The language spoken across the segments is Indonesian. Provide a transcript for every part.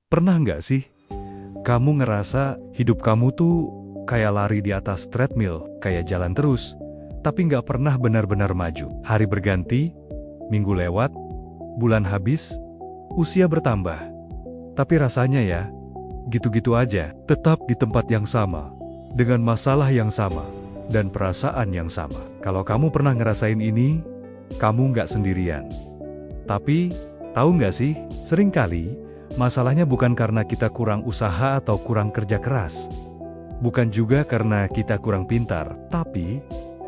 Pernah nggak sih kamu ngerasa hidup kamu tuh kayak lari di atas treadmill, kayak jalan terus, tapi nggak pernah benar-benar maju? Hari berganti, minggu lewat, bulan habis, usia bertambah. Tapi rasanya ya, gitu-gitu aja, tetap di tempat yang sama, dengan masalah yang sama, dan perasaan yang sama. Kalau kamu pernah ngerasain ini, kamu nggak sendirian. Tapi, tahu nggak sih, seringkali, masalahnya bukan karena kita kurang usaha atau kurang kerja keras. Bukan juga karena kita kurang pintar, tapi,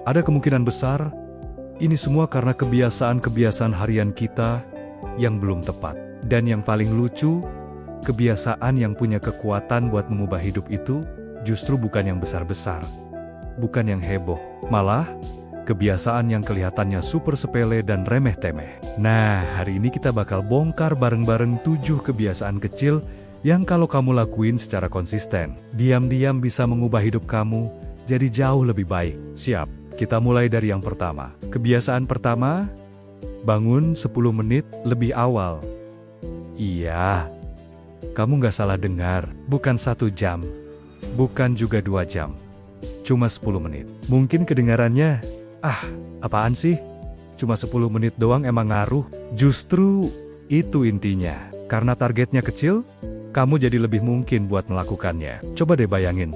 ada kemungkinan besar, ini semua karena kebiasaan-kebiasaan harian kita yang belum tepat. Dan yang paling lucu, kebiasaan yang punya kekuatan buat mengubah hidup itu, justru bukan yang besar-besar. Bukan yang heboh, malah kebiasaan yang kelihatannya super sepele dan remeh-temeh. Nah, hari ini kita bakal bongkar bareng-bareng 7 kebiasaan kecil yang kalau kamu lakuin secara konsisten, diam-diam bisa mengubah hidup kamu jadi jauh lebih baik. Siap, kita mulai dari yang pertama. Kebiasaan pertama, bangun 10 menit lebih awal. Iya, kamu nggak salah dengar, bukan 1 jam, bukan juga 2 jam. Cuma 10 menit. Mungkin kedengarannya, apaan sih? Cuma 10 menit doang emang ngaruh? Justru, itu intinya. Karena targetnya kecil, kamu jadi lebih mungkin buat melakukannya. Coba deh bayangin.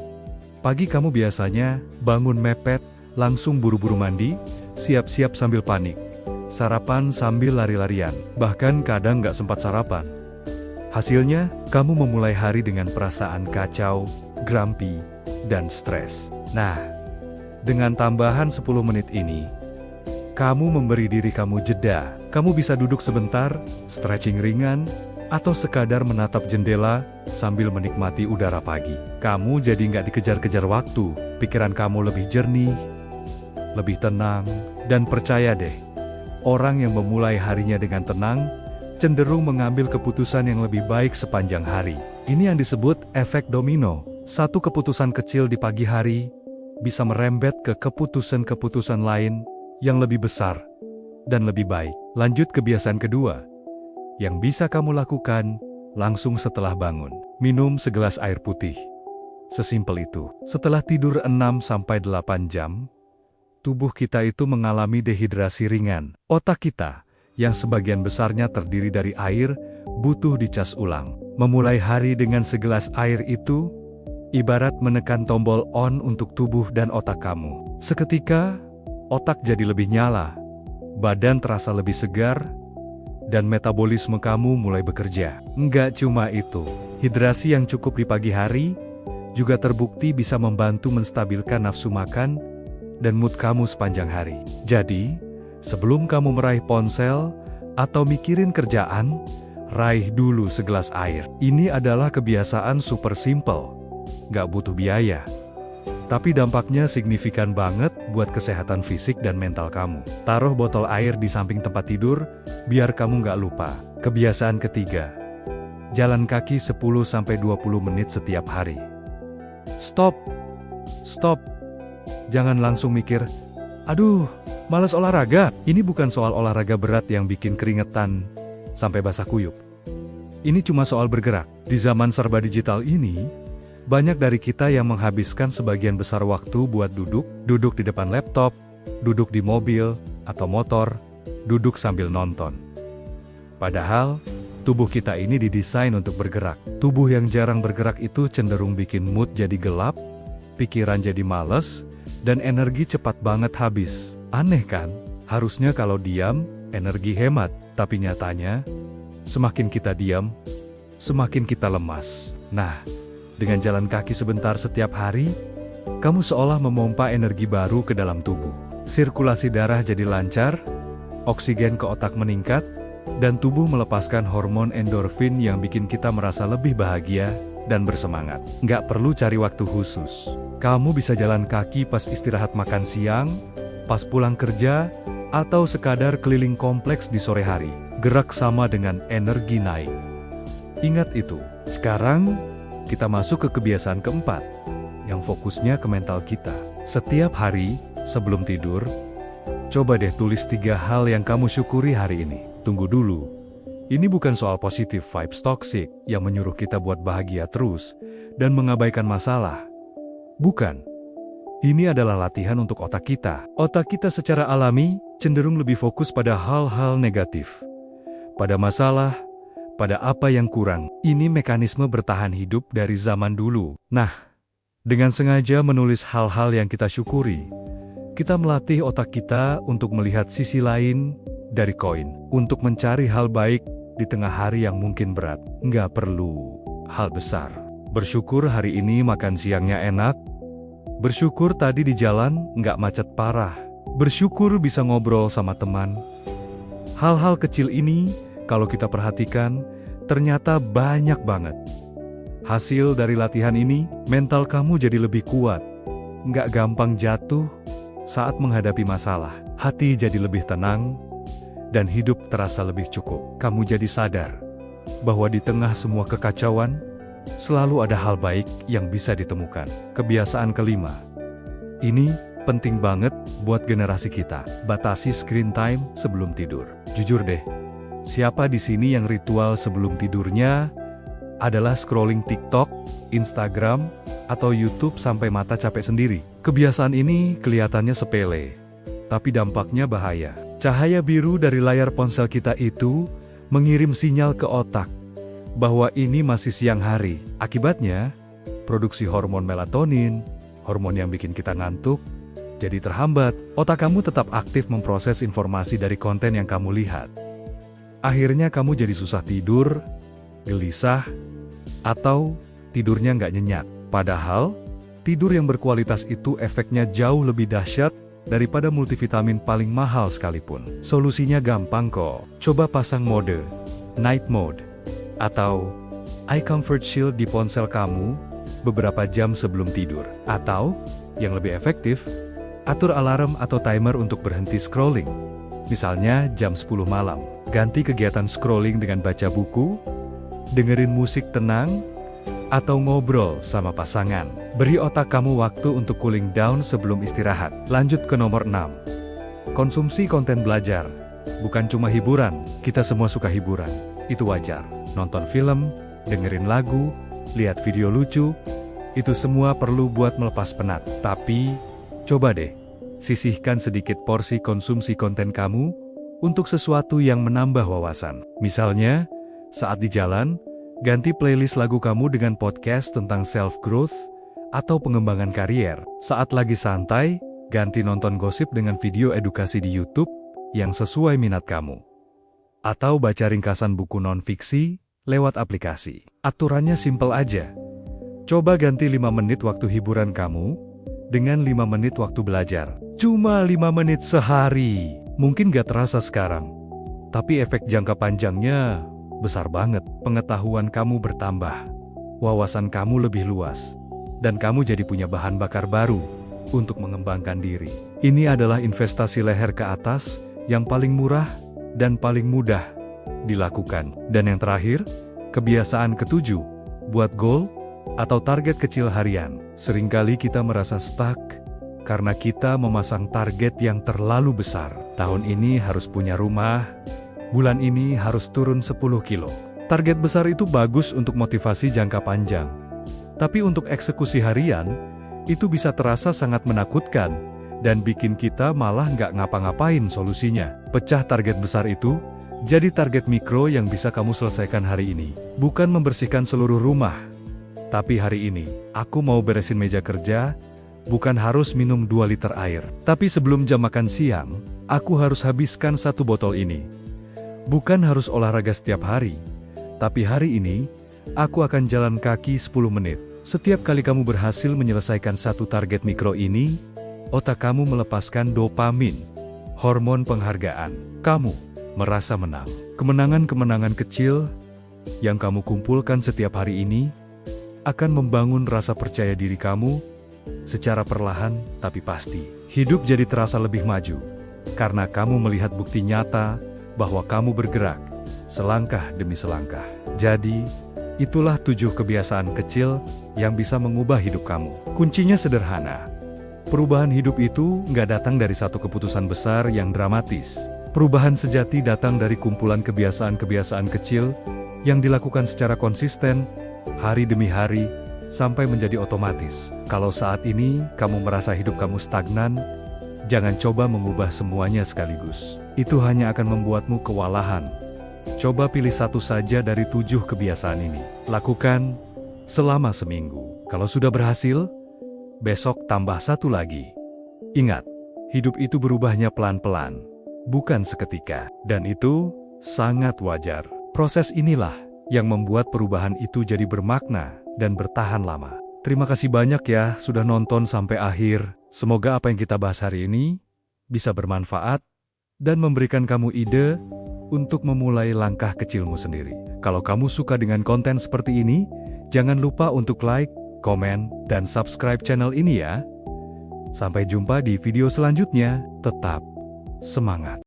Pagi kamu biasanya bangun mepet, langsung buru-buru mandi, siap-siap sambil panik. Sarapan sambil lari-larian, bahkan kadang nggak sempat sarapan. Hasilnya, kamu memulai hari dengan perasaan kacau, grumpy, dan stres. Nah, dengan tambahan 10 menit ini, kamu memberi diri kamu jeda. Kamu bisa duduk sebentar, stretching ringan, atau sekadar menatap jendela sambil menikmati udara pagi. Kamu jadi nggak dikejar-kejar waktu, pikiran kamu lebih jernih, lebih tenang, dan percaya deh, orang yang memulai harinya dengan tenang, cenderung mengambil keputusan yang lebih baik sepanjang hari. Ini yang disebut efek domino. Satu keputusan kecil di pagi hari bisa merembet ke keputusan-keputusan lain yang lebih besar dan lebih baik. Lanjut kebiasaan kedua, yang bisa kamu lakukan langsung setelah bangun. Minum segelas air putih. Sesimpel itu. Setelah tidur 6-8 jam, tubuh kita itu mengalami dehidrasi ringan. Otak kita, yang sebagian besarnya terdiri dari air, butuh dicas ulang. Memulai hari dengan segelas air itu ibarat menekan tombol on untuk tubuh dan otak kamu. Seketika, otak jadi lebih nyala, badan terasa lebih segar, dan metabolisme kamu mulai bekerja. Nggak cuma itu, hidrasi yang cukup di pagi hari juga terbukti bisa membantu menstabilkan nafsu makan dan mood kamu sepanjang hari. Jadi, sebelum kamu meraih ponsel atau mikirin kerjaan, raih dulu segelas air. Ini adalah kebiasaan super simple. Nggak butuh biaya, tapi dampaknya signifikan banget buat kesehatan fisik dan mental kamu. Taruh botol air di samping tempat tidur, biar kamu nggak lupa. Kebiasaan ketiga, jalan kaki 10-20 menit setiap hari. Stop, jangan langsung mikir, aduh, malas olahraga. Ini bukan soal olahraga berat yang bikin keringetan sampai basah kuyup. Ini cuma soal bergerak. Di zaman serba digital ini, banyak dari kita yang menghabiskan sebagian besar waktu buat duduk di depan laptop, duduk di mobil atau motor, duduk sambil nonton. Padahal, tubuh kita ini didesain untuk bergerak. Tubuh yang jarang bergerak itu cenderung bikin mood jadi gelap, pikiran jadi males, dan energi cepat banget habis. Aneh kan? Harusnya kalau diam, energi hemat. Tapi nyatanya, semakin kita diam, semakin kita lemas. Nah, dengan jalan kaki sebentar setiap hari, kamu seolah memompa energi baru ke dalam tubuh. Sirkulasi darah jadi lancar, oksigen ke otak meningkat, dan tubuh melepaskan hormon endorfin yang bikin kita merasa lebih bahagia dan bersemangat. Nggak perlu cari waktu khusus. Kamu bisa jalan kaki pas istirahat makan siang, pas pulang kerja, atau sekadar keliling kompleks di sore hari. Gerak sama dengan energi naik. Ingat itu. Sekarang, kita masuk ke kebiasaan keempat, yang fokusnya ke mental kita. Setiap hari, sebelum tidur, coba deh tulis 3 hal yang kamu syukuri hari ini. Tunggu dulu. Ini bukan soal positive vibes toxic yang menyuruh kita buat bahagia terus dan mengabaikan masalah. Bukan. Ini adalah latihan untuk otak kita. Otak kita secara alami cenderung lebih fokus pada hal-hal negatif. Pada masalah, pada apa yang kurang. Ini mekanisme bertahan hidup dari zaman dulu. Nah, dengan sengaja menulis hal-hal yang kita syukuri, kita melatih otak kita untuk melihat sisi lain dari koin. Untuk mencari hal baik di tengah hari yang mungkin berat. Nggak perlu hal besar. Bersyukur hari ini makan siangnya enak. Bersyukur tadi di jalan nggak macet parah. Bersyukur bisa ngobrol sama teman. Hal-hal kecil ini, kalau kita perhatikan, ternyata banyak banget. Hasil dari latihan ini, mental kamu jadi lebih kuat. Nggak gampang jatuh saat menghadapi masalah. Hati jadi lebih tenang, dan hidup terasa lebih cukup. Kamu jadi sadar bahwa di tengah semua kekacauan, selalu ada hal baik yang bisa ditemukan. Kebiasaan kelima. Ini penting banget buat generasi kita. Batasi screen time sebelum tidur. Jujur deh, siapa di sini yang ritual sebelum tidurnya adalah scrolling TikTok, Instagram, atau YouTube sampai mata capek sendiri? Kebiasaan ini kelihatannya sepele, tapi dampaknya bahaya. Cahaya biru dari layar ponsel kita itu mengirim sinyal ke otak bahwa ini masih siang hari. Akibatnya, produksi hormon melatonin, hormon yang bikin kita ngantuk, jadi terhambat. Otak kamu tetap aktif memproses informasi dari konten yang kamu lihat. Akhirnya kamu jadi susah tidur, gelisah, atau tidurnya nggak nyenyak. Padahal, tidur yang berkualitas itu efeknya jauh lebih dahsyat daripada multivitamin paling mahal sekalipun. Solusinya gampang kok. Coba pasang mode Night Mode atau Eye Comfort Shield di ponsel kamu beberapa jam sebelum tidur. Atau, yang lebih efektif, atur alarm atau timer untuk berhenti scrolling. Misalnya jam 10 malam. Ganti kegiatan scrolling dengan baca buku, dengerin musik tenang, atau ngobrol sama pasangan. Beri otak kamu waktu untuk cooling down sebelum istirahat. Lanjut ke nomor 6. Konsumsi konten belajar. Bukan cuma hiburan, kita semua suka hiburan. Itu wajar. Nonton film, dengerin lagu, lihat video lucu, itu semua perlu buat melepas penat. Tapi, coba deh, sisihkan sedikit porsi konsumsi konten kamu untuk sesuatu yang menambah wawasan. Misalnya, saat di jalan, ganti playlist lagu kamu dengan podcast tentang self-growth atau pengembangan karier. Saat lagi santai, ganti nonton gosip dengan video edukasi di YouTube yang sesuai minat kamu. Atau baca ringkasan buku non-fiksi lewat aplikasi. Aturannya simpel aja. Coba ganti 5 menit waktu hiburan kamu dengan 5 menit waktu belajar. Cuma 5 menit sehari. Mungkin gak terasa sekarang, tapi efek jangka panjangnya besar banget. Pengetahuan kamu bertambah, wawasan kamu lebih luas, dan kamu jadi punya bahan bakar baru untuk mengembangkan diri. Ini adalah investasi leher ke atas yang paling murah dan paling mudah dilakukan. Dan yang terakhir, kebiasaan ketujuh, buat goal atau target kecil harian. Seringkali kita merasa stuck karena kita memasang target yang terlalu besar. Tahun ini harus punya rumah, bulan ini harus turun 10 kilo. Target besar itu bagus untuk motivasi jangka panjang. Tapi untuk eksekusi harian, itu bisa terasa sangat menakutkan dan bikin kita malah nggak ngapa-ngapain solusinya. Pecah target besar itu jadi target mikro yang bisa kamu selesaikan hari ini. Bukan membersihkan seluruh rumah, tapi hari ini, aku mau beresin meja kerja, bukan harus minum 2 liter air. Tapi sebelum jam makan siang, aku harus habiskan 1 botol ini. Bukan harus olahraga setiap hari, tapi hari ini, aku akan jalan kaki 10 menit. Setiap kali kamu berhasil menyelesaikan 1 target mikro ini, otak kamu melepaskan dopamin, hormon penghargaan. Kamu merasa menang. Kemenangan-kemenangan kecil yang kamu kumpulkan setiap hari ini akan membangun rasa percaya diri kamu secara perlahan tapi pasti. Hidup jadi terasa lebih maju karena kamu melihat bukti nyata bahwa kamu bergerak selangkah demi selangkah. Jadi, itulah 7 kebiasaan kecil yang bisa mengubah hidup kamu. Kuncinya sederhana. Perubahan hidup itu nggak datang dari satu keputusan besar yang dramatis. Perubahan sejati datang dari kumpulan kebiasaan-kebiasaan kecil yang dilakukan secara konsisten, hari demi hari, sampai menjadi otomatis. Kalau saat ini kamu merasa hidup kamu stagnan, jangan coba mengubah semuanya sekaligus. Itu hanya akan membuatmu kewalahan. Coba pilih satu saja dari 7 kebiasaan ini. Lakukan selama seminggu. Kalau sudah berhasil, besok tambah satu lagi. Ingat, hidup itu berubahnya pelan-pelan, bukan seketika. Dan itu sangat wajar. Proses inilah yang membuat perubahan itu jadi bermakna dan bertahan lama. Terima kasih banyak ya sudah nonton sampai akhir. Semoga apa yang kita bahas hari ini bisa bermanfaat dan memberikan kamu ide untuk memulai langkah kecilmu sendiri. Kalau kamu suka dengan konten seperti ini, jangan lupa untuk like, komen, dan subscribe channel ini ya. Sampai jumpa di video selanjutnya. Tetap semangat!